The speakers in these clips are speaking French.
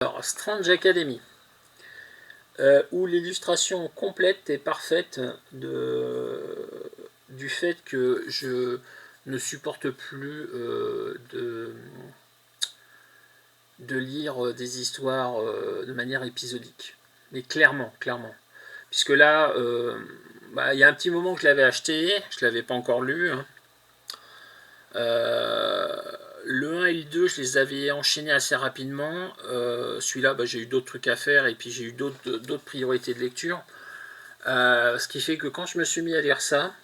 Alors, Strange Academy, où l'illustration complète est parfaite du fait que je ne supporte plus de lire des histoires de manière épisodique. Mais clairement, clairement. Puisque là, il y a un petit moment que je l'avais acheté, je ne l'avais pas encore lu, hein. Le 1 et le 2, je les avais enchaînés assez rapidement. Celui-là, j'ai eu d'autres trucs à faire et puis j'ai eu d'autres priorités de lecture. Ce qui fait que quand je me suis mis à lire ça,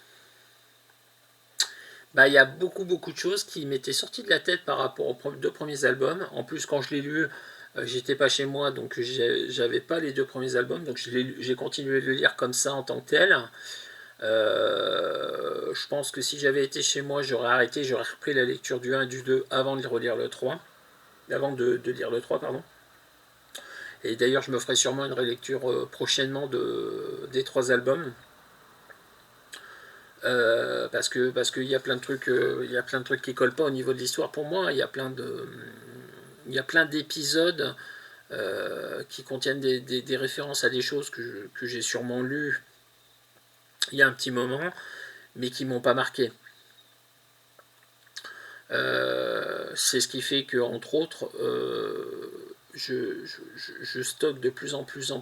il y a beaucoup de choses qui m'étaient sorties de la tête par rapport aux deux premiers albums. En plus, quand je l'ai lu, j'étais pas chez moi, donc j'avais pas les deux premiers albums, donc j'ai continué de le lire comme ça en tant que tel. Je pense que si j'avais été chez moi, j'aurais arrêté, j'aurais repris la lecture du 1 et du 2 avant de relire le 3. Avant de lire le 3, pardon. Et d'ailleurs, je me ferai sûrement une relecture prochainement des trois albums. Parce qu'il y a plein de trucs, il y a plein de trucs qui collent pas au niveau de l'histoire pour moi. Il y a plein d'épisodes qui contiennent des références à des choses que j'ai sûrement lues il y a un petit moment, mais qui m'ont pas marqué. C'est ce qui fait que, entre autres, je stocke de plus en plus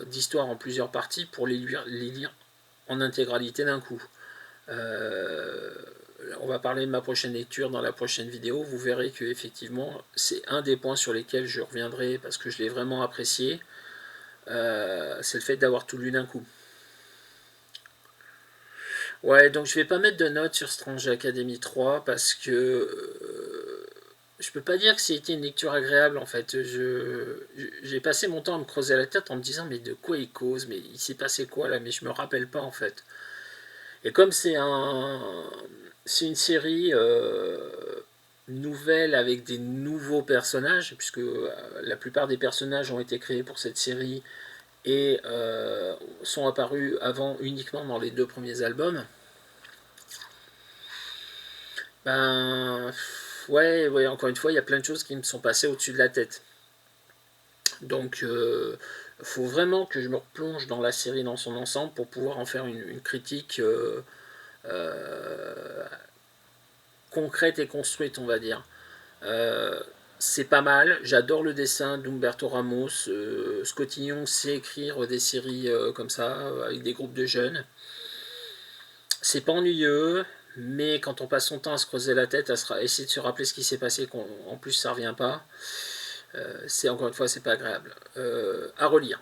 d'histoires en plusieurs parties pour les lire en intégralité d'un coup. On va parler de ma prochaine lecture dans la prochaine vidéo. Vous verrez que effectivement c'est un des points sur lesquels je reviendrai parce que je l'ai vraiment apprécié. C'est le fait d'avoir tout lu d'un coup. Ouais, donc je vais pas mettre de notes sur Strange Academy 3 parce que je peux pas dire que c'était une lecture agréable en fait. J'ai passé mon temps à me creuser la tête en me disant mais de quoi il cause, mais il s'est passé quoi là, mais je me rappelle pas en fait. Et comme c'est une série nouvelle avec des nouveaux personnages, puisque la plupart des personnages ont été créés pour cette série et sont apparus avant uniquement dans les deux premiers albums. Ben ouais, encore une fois, il y a plein de choses qui me sont passées au-dessus de la tête. Donc, faut vraiment que je me replonge dans la série dans son ensemble pour pouvoir en faire une critique euh, concrète et construite, on va dire. Euh, c'est pas mal, j'adore le dessin d'Umberto Ramos. Scotty Young sait écrire des séries comme ça, avec des groupes de jeunes. C'est pas ennuyeux, mais quand on passe son temps à se creuser la tête, à essayer de se rappeler ce qui s'est passé, qu'en plus ça revient pas, c'est encore une fois, c'est pas agréable. À relire.